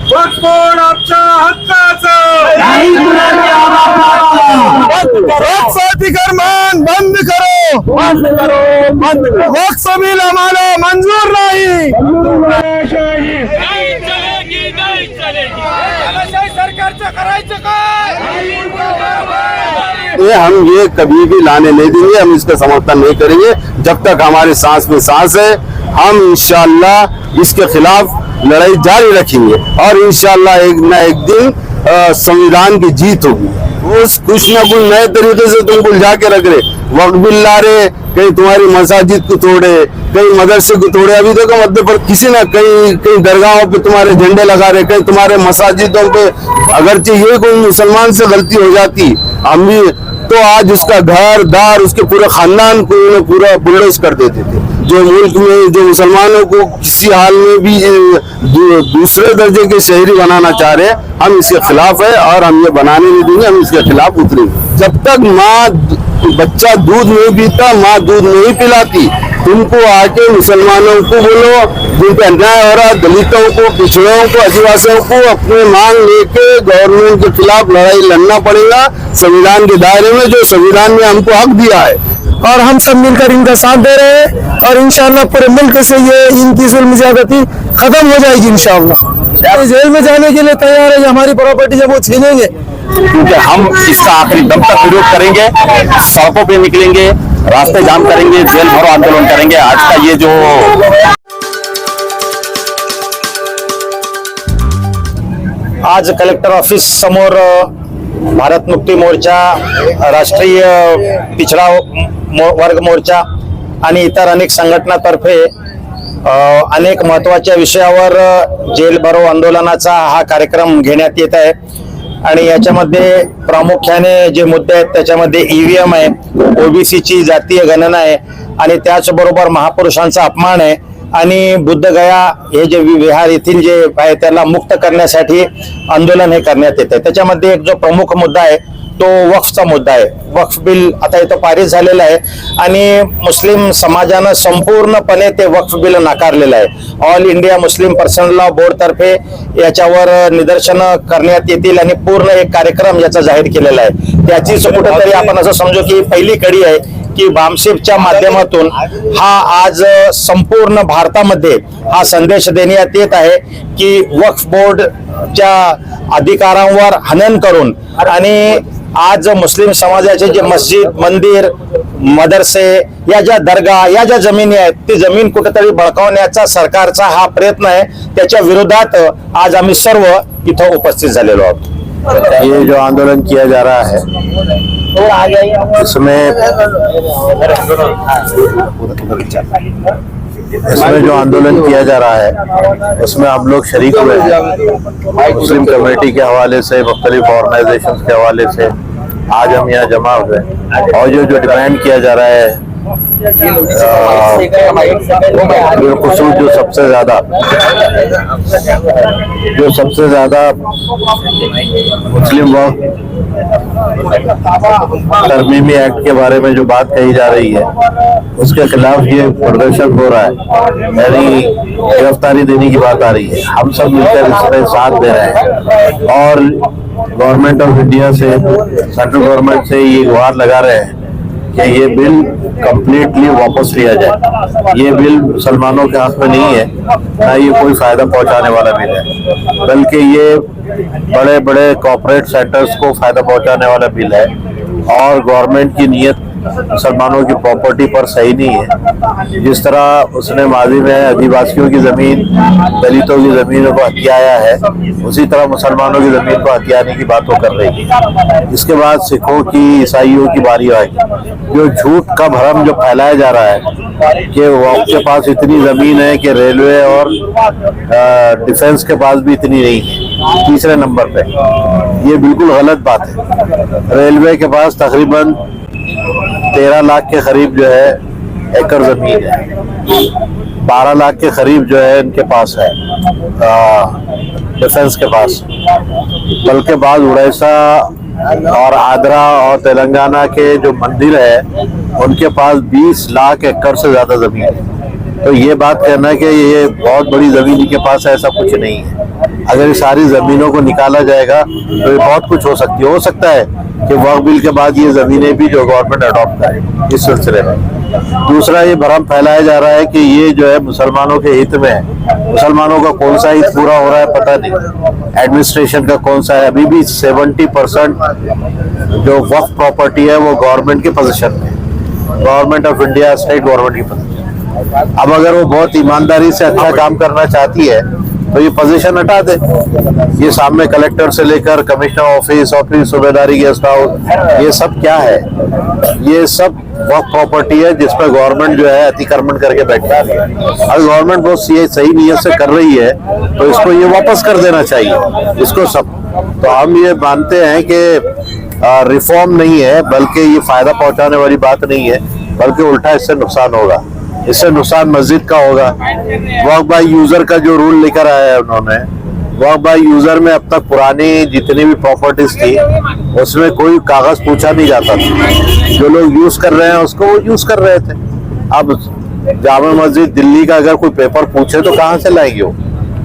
वक्फ board आमच्या हक्काचं वक्फ अतिक्रमण बंद करो, वक्फ बिल आम्हाला मंजूर नाही। सरकारचं करायचं काय? ये हम ये कभी भी लाने नहीं देंगे, हम इसका समर्थन नहीं करेंगे जब तक हमारे सांस में सांस है। हम इंशाअल्लाह इसके खिलाफ लड़ाई जारी रखेंगे और इंशाअल्लाह एक न एक दिन संविधान की जीत होगी। उस कुछ न कुछ नए तरीके से तुम उलझा के रख रहे, वक्फ बिल ला रहे, कहीं तुम्हारी मस्जिद को तोड़े, कहीं मदरसे को तोड़े। अभी देखो मध्य प्रदेश किसी न कहीं दरगाहों पे तुम्हारे झंडे लगा रहे, कहीं तुम्हारे मस्जिदों पे अगरचे ये कोई मुसलमान से गलती हो जाती हम भी तो आज उसका घर दार उसके पूरे खानदान को पूरा बुलडोज कर देते थे। जो मुल्क में जो मुसलमानों को किसी हाल में भी दूसरे दर्जे के शहरी बनाना चाह रहे हैं, हम इसके खिलाफ है और हम ये बनाने नहीं देंगे, हम इसके खिलाफ उतरेंगे। जब तक बच्चा दूध नहीं पीता, माँ दूध नहीं पिलाती, तुमको आके मुसलमानों को बोलो, जिन पे अन्याय हो रहा है, दलितों को, पिछड़ों को, आदिवासियों को अपने मांग लेके गवर्नमेंट के खिलाफ लड़ाई लड़ना पड़ेगा संविधान के दायरे में, जो संविधान ने हमको हक दिया है। और हम सब मिलकर इनका साथ दे रहे हैं और इंशाअल्लाह पूरे मुल्क से ये इनकी जुल्म ज्यादती खत्म हो जाएगी इंशाअल्लाह। जेल में जाने के लिए तैयार है, हमारी प्रॉपर्टी जब वो छीनेंगे, क्योंकि हम इसका आखिरी दम तक विरोध करेंगे, सड़कों पे निकलेंगे, रास्ते जाम करेंगे, जेल भरो आंदोलन करेंगे। आज का ये जो आज कलेक्टर ऑफिस समोर भारत मुक्ती मोर्चा, राष्ट्रीय पिछड़ा वर्ग मोर्चा आणि इतर अनेक संघटनातर्फे अनेक महत्त्वाच्या विषयावर जेल भरो आंदोलनाचा हा कार्यक्रम घेण्यात येत आहे। आणि याच्यामध्ये प्रामुख्याने जे मुद्दे आहेत त्याच्यामध्ये ईव्हीएम आहे, ओबीसीची जातीय गणना आहे आणि त्याचबरोबर महापुरुषांचा अपमान आहे आणि बुद्धगया हे जे विहार येथील जे आहे त्याला मुक्त करण्यासाठी आंदोलन हे करण्यात येत आहे। त्याच्यामध्ये एक जो प्रमुख मुद्दा आहे तो वक्फचा मुद्दा आहे। वक्फ बिल आता इथं पारित झालेलं आहे आणि मुस्लिम समाजानं संपूर्णपणे ते वक्फ बिल नाकारलेलं आहे। All India Muslim personal law board तर्फे याच्यावर निदर्शनं करण्यात येतील आणि पूर्ण एक कार्यक्रम याचा जाहीर केलेला आहे। त्याचीच कुठेतरी आपण असं समजू की पहिली कडी आहे की बामसेफच्या माध्यमातून हा आज संपूर्ण भारतामध्ये हा संदेश देण्यात येत आहे की वक्फ बोर्डच्या अधिकारांवर हनन करून आणि आज मुस्लिम समाजाचे जे मस्जिद, मंदिर, मदरसे या ज्या दरगाह या ज्या जमिनी आहेत ती जमीन कुठेतरी बळकावण्याचा सरकारचा हा प्रयत्न आहे। त्याच्या विरोधात आज आम्ही सर्व इथं उपस्थित झालेलो आहोत। ये जो आंदोलन किया जा रहा है इसमें जो आंदोलन किया जा रहा है उसमें हम लोग शरीक हुए हैं। मुस्लिम कमेटी के हवाले से, मुख्तलिफ ऑर्गेनाइजेशन के हवाले से आज हम यहाँ जमा हुए और जो डिमांड किया जा रहा है बिलखुसूस जो सबसे ज्यादा मुस्लिम वक्फ तरमीमी एक्ट के बारे में जो बात कही जा रही है उसके खिलाफ ये प्रदर्शन हो रहा है, यानी गिरफ्तारी देने की बात आ रही है। हम सब मिलकर इसमें साथ दे रहे हैं और गवर्नमेंट ऑफ इंडिया से, सेंट्रल गवर्नमेंट से ये गुहार लगा रहे हैं कि ये बिल कंप्लीटली वापस लिया जाए। ये बिल मुसलमानों के हक में नहीं है, ना ये कोई फायदा पहुंचाने वाला बिल है, बल्कि ये बड़े बड़े कॉर्पोरेट सेक्टर्स को फायदा पहुंचाने वाला बिल है और गवर्नमेंट की नीयत मुसलमानों की प्रॉपर्टी पर सही नहीं है। जिस तरह उसने माजी में आदिवासियों की जमीन, दलितों की जमीनों को हथियाया है, उसी तरह मुसलमानों की जमीन को हथियाने की बात वो कर रही है। इसके बाद सिखों की, ईसाइयों की बारी आएगी। जो झूठ का भ्रम जो फैलाया जा रहा है कि वो आपके पास इतनी जमीन है कि रेलवे और डिफेंस के पास भी इतनी नहीं है, तीसरे नंबर पे, ये बिल्कुल गलत बात है। रेलवे के पास तकरीबन 13 लाख के करीब जो है एकड़ जमीन है, 12 लाख के करीब जो है इनके पास है डिफेंस के पास, बल्कि बाद उड़ीसा और आंध्रा और तेलंगाना के जो मंदिर है उनके पास 20 लाख एकड़ से ज्यादा जमीन है। तो ये बात कहना है कि ये बहुत बड़ी जमीन के पास है, ऐसा कुछ नहीं है। अगर इस सारी जमीनों को निकाला जाएगा तो ये बहुत कुछ हो सकता है कि वक्फ बिल के बाद ये जमीनें भी जो गवर्नमेंट अडॉप्ट करे इस सिलसिले में। दूसरा, ये भ्रम फैलाया जा रहा है कि ये जो है मुसलमानों के हित में है। मुसलमानों का कौन सा हित पूरा हो रहा है पता नहीं, एडमिनिस्ट्रेशन का कौन सा है। अभी भी 70% जो वक्फ प्रॉपर्टी है वो गवर्नमेंट के पोजीशन में, government of India, state government की पोजीशन। अब अगर वो बहुत ईमानदारी से अच्छा काम करना चाहती है तो ये पोजीशन हटा दे। ये सामने कलेक्टर से लेकर कमिश्नर ऑफिस सूबेदारी गेस्ट हाउस, ये सब क्या है? ये सब वक्फ प्रॉपर्टी है जिस पर गवर्नमेंट जो है अतिक्रमण करके बैठा है। अगर गवर्नमेंट बहुत सही नीयत से कर रही है तो इसको ये वापस कर देना चाहिए इसको सब। तो हम ये मानते हैं कि रिफॉर्म नहीं है, बल्कि ये फायदा पहुंचाने वाली बात नहीं है, बल्कि उल्टा इससे नुकसान होगा। इससे नुकसान मस्जिद का होगा। वक्फ बाय यूजर का जो रूल लेकर आया है उन्होंने, वक्फ बाय यूजर में अब तक पुरानी जितनी भी प्रॉपर्टीज थी उसमें कोई कागज पूछा नहीं जाता था। जो लोग यूज कर रहे हैं उसको वो यूज कर रहे थे। अब जामा मस्जिद दिल्ली का अगर कोई पेपर पूछे तो कहाँ से लाएंगे? वो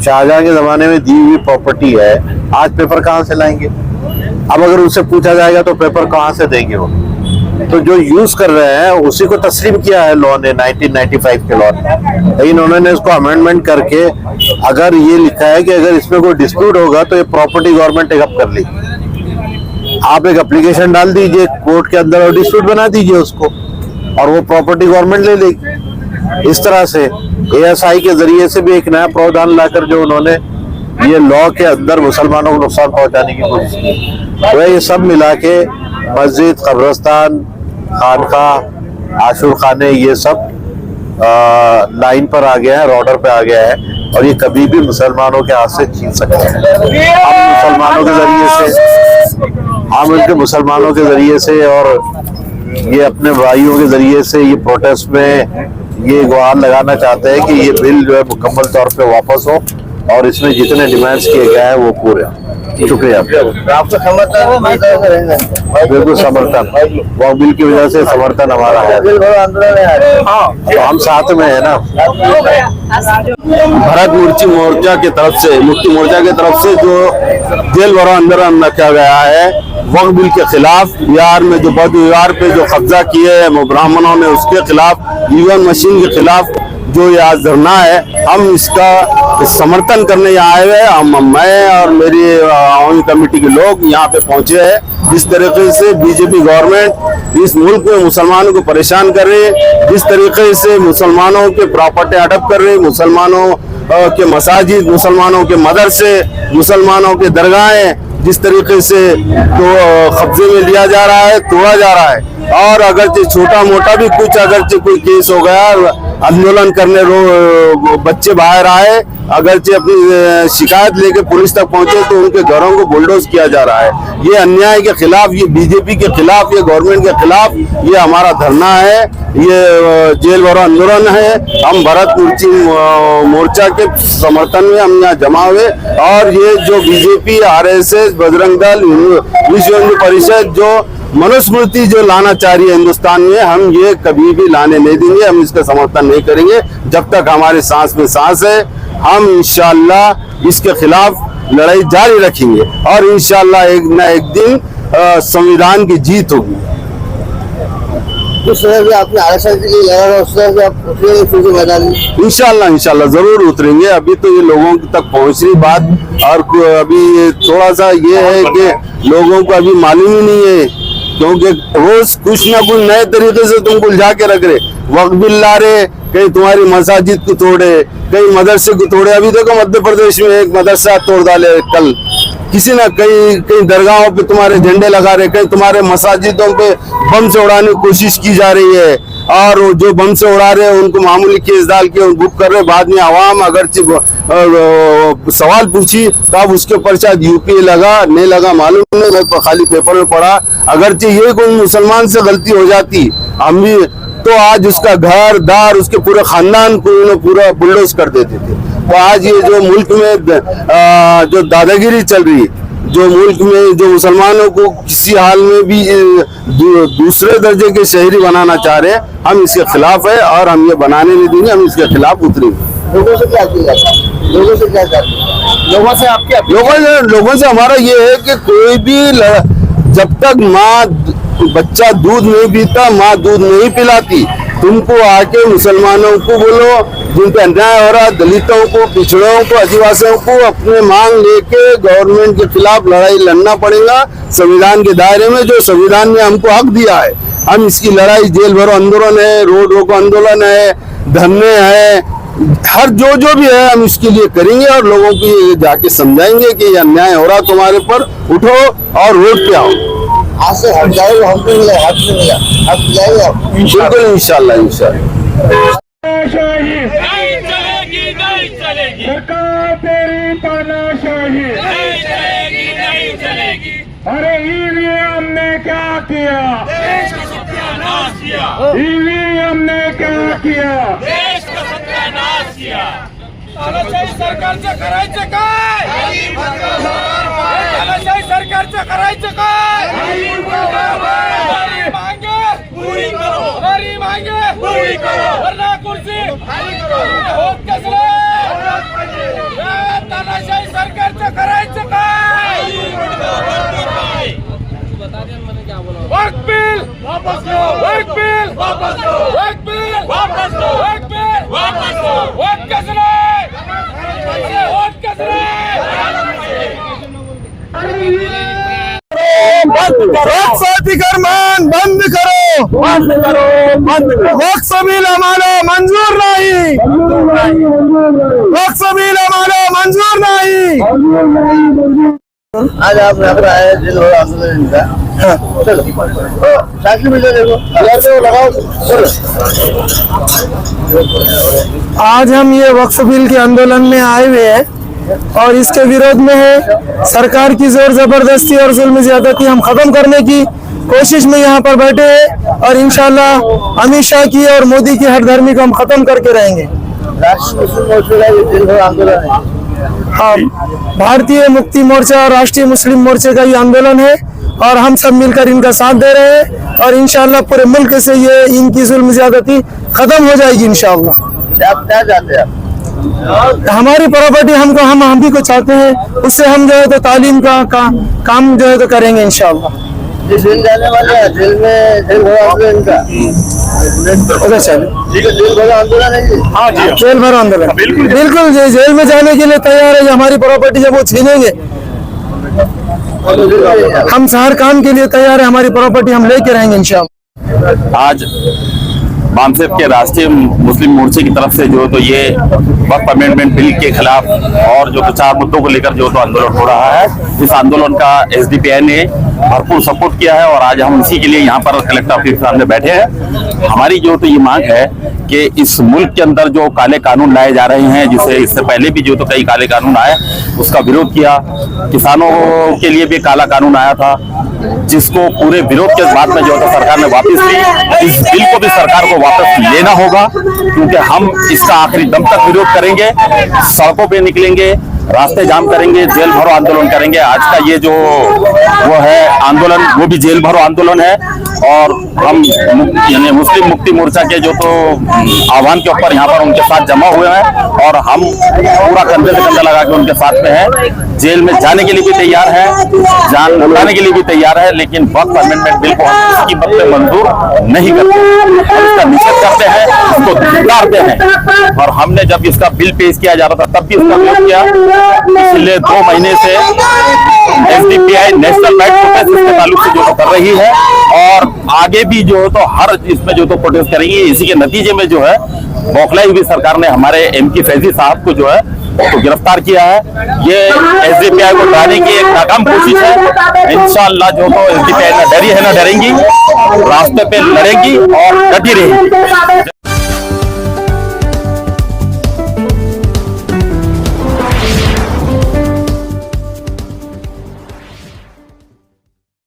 शाहजहां के जमाने में दी हुई प्रॉपर्टी है, आज पेपर कहाँ से लाएंगे? अब अगर उससे पूछा जाएगा तो पेपर कहाँ से देंगे वो? तो जो यूज कर रहे हैं उसी को तस्लीम किया है लॉ ने, 1995 के लॉ ने। लेकिन उन्होंने इसको अमेंडमेंट करके अगर ये लिखा है कि अगर इसमें कोई डिस्प्यूट होगा तो ये प्रॉपर्टी गवर्नमेंट टेकअप कर लेगी। आप एक एप्लीकेशन डाल दीजिए कोर्ट के अंदर और डिस्प्यूट बना दीजिए उसको, और वो प्रॉपर्टी गवर्नमेंट ले लेगी। इस तरह से ASI के जरिए से भी एक नया प्रावधान लाकर जो उन्होंने ये लॉ के अंदर मुसलमानों को नुकसान पहुंचाने की कोशिश की। तो ये सब मिला के मस्जिद, कब्रिस्तान, खानका, आशुर खाने, ये सब लाइन पर आ गया है, रॉडर पे आ गया है, और ये कभी भी मुसलमानों के हाथ से छीन सकते हैं। हम मुसलमानों के जरिए से, हम इनके मुसलमानों के जरिए से और ये अपने भाइयों के जरिए से ये प्रोटेस्ट में ये गुहार लगाना चाहते हैं कि ये बिल जो है मुकम्मल तौर पे वापस हो और इसमें जितने डिमांड्स किए गए हैं वो पूरे हों। शुक्रिया। आपका समर्थन? बिल्कुल समर्थन, वक्फ बिल की वजह से समर्थन हमारा है। तो हम साथ में है ना। भारत मोर्चा की तरफ से, मुक्ति मोर्चा की तरफ से जो जेल भरो आंदोलन रखा गया है वक्फ बिल के खिलाफ, बिहार में जो बौद्ध विहार पे जो कब्जा किए हैं ब्राह्मणों ने, उसके खिलाफ, ईवीएम मशीन के खिलाफ जो ये आज धरना है, हम इसका समर्थन करने यहाँ आए हुए हैं। मैं और मेरी आवामी कमेटी के लोग यहाँ पे पहुंचे हैं। जिस तरीके से बीजेपी गवर्नमेंट इस मुल्क में मुसलमानों को परेशान कर रही है, जिस तरीके से मुसलमानों के प्रॉपर्टी हड़प कर रही है, मुसलमानों के मसाजिद, मुसलमानों के मदरसे, मुसलमानों के दरगाहें जिस तरीके से तो कब्जे में लिया जा रहा है, तोड़ा जा रहा है। और अगर छोटा मोटा भी कुछ अगर कोई केस हो गया, आंदोलन करने बच्चे बाहर आए, अगर अपनी शिकायत लेके पुलिस तक पहुंचे तो उनके घरों को बुलडोज किया जा रहा है। ये अन्याय के खिलाफ, ये बीजेपी के खिलाफ, ये गवर्नमेंट के खिलाफ ये हमारा धरना है, ये जेल भरो आंदोलन है। हम भारत मोर्चा के समर्थन में हम यहाँ जमा हुए, और ये जो बीजेपी, RSS, बजरंग दल, विश्व हिंदू परिषद जो मनुस्मृति जो लाना चाह रही है हिंदुस्तान में, हम ये कभी भी लाने नहीं देंगे। हम इसका समर्थन नहीं करेंगे जब तक हमारे सांस में सांस है। हम इंशाअल्लाह इसके खिलाफ लड़ाई जारी रखेंगे और इंशाअल्लाह एक न एक दिन संविधान की जीत होगी। उस तरह से आपने आरक्षण के लिए लड़ा, उस तरह से आप उतरेंगे फिर से मैदान में? इंशाअल्लाह जरूर उतरेंगे। अभी तो ये लोगों तक पहुंच रही बात, और अभी थोड़ा सा ये है कि लोगों को अभी मालूम ही नहीं है, क्योंकि रोज कुछ ना कुछ नए तरीके से तुमको उलझा के रख रहे। वक्फ बिल ला रहे, कहीं तुम्हारी मसाजिद को तोड़े, कहीं मदरसे को तोड़े। अभी देखो मध्य प्रदेश में एक मदरसा तोड़ डाले कल, किसी ना कहीं दरगाहों पे तुम्हारे झंडे लगा रहे, कहीं तुम्हारे मसाजिदों पे बम से उड़ाने की कोशिश की जा रही है, और जो बम से उड़ा रहे हैं उनको मामूली केस डाल के बुक कर रहे। बाद में आवाम अगर सवाल पूछी तो अब उसके ऊपर शायद यूपी लगा नहीं लगा मालूम नहीं, मैं खाली पेपर में पढ़ा। अगरचे ये कोई मुसलमान से गलती हो जाती हम भी तो आज उसका घर दार, उसके पूरे खानदान को पूरा बुलडोज कर देते थे। तो आज ये जो मुल्क में जो दादागिरी चल रही है, जो मुल्क में जो मुसलमानों को किसी हाल में भी दूसरे दर्जे के शहरी बनाना चाह रहे हैं, हम इसके खिलाफ है और हम ये बनाने नहीं देंगे। हम इसके खिलाफ उतरेंगे। लोगों से क्या चाहिए? लोगों से क्या चाहते हैं? लोगों से हमारा ये है कि कोई भी जब तक बच्चा दूध नहीं पीता, माँ दूध नहीं पिलाती, तुमको आके मुसलमानों को बोलो, जिन पे अन्याय हो रहा, दलितों को, पिछड़ों को, आदिवासियों को अपने मांग लेके गवर्नमेंट के खिलाफ लड़ाई लड़ना पड़ेगा संविधान के दायरे में, जो संविधान ने हमको हक दिया है। हम इसकी लड़ाई, जेल भरो आंदोलन है, रोड रोको आंदोलन है, धरने है, हर जो भी है हम इसके लिए करेंगे और लोगों को ये जाके समझाएंगे कि ये अन्याय हो रहा तुम्हारे पर, उठो और रोड पे आओ। आज से हट जाएगा, हमको मिला, हक नहीं मिला, हक जाएगा आप। बिल्कुल इंशाल्लाह इंशाल्लाह। नहीं चलेगी, नहीं चलेगी सरकार तेरी तानाशाही, नहीं चलेगी, नहीं चलेगी। अरे ईवीएम ने क्या किया, देश का सत्यानाश किया। ईवीएम ने क्या किया, देश का सत्यानाश किया। तानाशाही सरकारचं करायचं काय, तानाशाही सरकारचं करायचं काय, हमारी मांगे पूरी करो, हमारी मांगे पूरी करो, वरना कुर्सी होत कसले, तानाशाही सरकारचं करायचं काय, वर्क बिल वापस लो, वर्क बिल वापस लो, वर्क बिल वापस लो, वर्क बिल वापस लो, वोट कसले, वोट कसले, अतिक्रमण बंद करो, बंद करो, बंद करो। वक्फ बिल हमारा मंजूर नहीं, वक्फ बिल हमारा मंजूर नहीं। आज आप लग रहा है दिल भर आंदोलन इनका। चलो साइकिल में देखो, लगाओ, चलो। आज हम ये वक्फ बिल के आंदोलन में आए हुए हैं और इसके विरोध में है। सरकार की जोर जबरदस्ती और जुल्म ज्यादती हम खत्म करने की कोशिश में यहाँ पर बैठे हैं और इंशाल्लाह अमित शाह की और मोदी की हरधर्मी को हम खत्म करके रहेंगे। राष्ट्रीय मुस्लिम मोर्चा का दिल भर आंदोलन है। हाँ, भारतीय मुक्ति मोर्चा और राष्ट्रीय मुस्लिम मोर्चे का ये आंदोलन है और हम सब मिलकर इनका साथ दे रहे हैं और इंशाल्लाह पूरे मुल्क से ये इनकी जुल्म ज्यादती खत्म हो जाएगी इंशाल्लाह। आप क्या चाहते हैं आप? हमारी प्रॉपर्टी हमको हम भी को चाहते हैं, उससे हम जो है तो तालीम का काम जो है तो करेंगे इंशाल्लाह। जेल जाने वाले हैं, जेल में जेल भरो आंदोलन इनका। चलिए, जेल भरो आंदोलन है जी। हाँ जी, जेल भरो आंदोलन बिल्कुल जेल में जाने के लिए तैयार है। हमारी प्रॉपर्टी जब वो छीनेंगे हम हर काम के लिए तैयार है, हमारी प्रॉपर्टी हम लेके रहेंगे इंशाल्लाह। आज बामसेफ के राष्ट्रीय मुस्लिम मोर्चे की तरफ से जो तो ये वक्फ अमेंडमेंट बिल के खिलाफ और जो 4 मुद्दों को लेकर जो तो आंदोलन हो रहा है, इस आंदोलन का एसडीपीआई ने भरपूर सपोर्ट किया है और आज हम इसी के लिए यहाँ पर कलेक्टर ऑफिस के सामने बैठे हैं। हमारी जो तो ये मांग है कि इस मुल्क के अंदर जो काले कानून लाए जा रहे हैं, जिसे इससे पहले भी जो तो कई काले कानून आए, उसका विरोध किया। किसानों के लिए भी काला कानून आया था, जिसको पूरे विरोध के बाद में जो है सरकार ने वापस ली। इस बिल को भी सरकार को वापस लेना होगा, क्योंकि हम इसका आखिरी दम तक विरोध करेंगे, सड़कों पे निकलेंगे, रास्ते जाम करेंगे, जेल भरो आंदोलन करेंगे। आज का ये जो वो है आंदोलन, वो भी जेल भरो आंदोलन है और हम यानी मुस्लिम मुक्ति मोर्चा के जो तो आह्वान के ऊपर यहाँ पर उनके साथ जमा हुए हैं और हम पूरा कंधे से कंधा लगा के उनके साथ में है। जेल में जाने के लिए भी तैयार है, जान लुटाने के लिए भी तैयार है, लेकिन वक्फ अमेंडमेंट बिल को हम इसकी बदले मंजूर नहीं करते, हम इसका निषेध करते हैं, इसको धिक्कारते हैं। और हमने जब इसका बिल पेश किया जा रहा था तब भी इसका विरोध किया। पिछले 2 महीने से एसडीपीआई नेशनल राइट प्रोटेस्ट इसके ताल्लुक से जो कर रही है और आगे भी जो है तो हर इसमें जो तो प्रोटेस्ट करेंगे। इसी के नतीजे में जो है बौखलाई हुई सरकार ने हमारे एमपी फैजी साहब को जो है तो गिरफ्तार किया है। ये एसडीपीआई को डराने की एक नाकाम कोशिश है। इंशाअल्लाह जो तो एसडीपीआई ना डरी है ना डरेंगी, रास्ते पे लड़ेंगी और डटी रहेगी।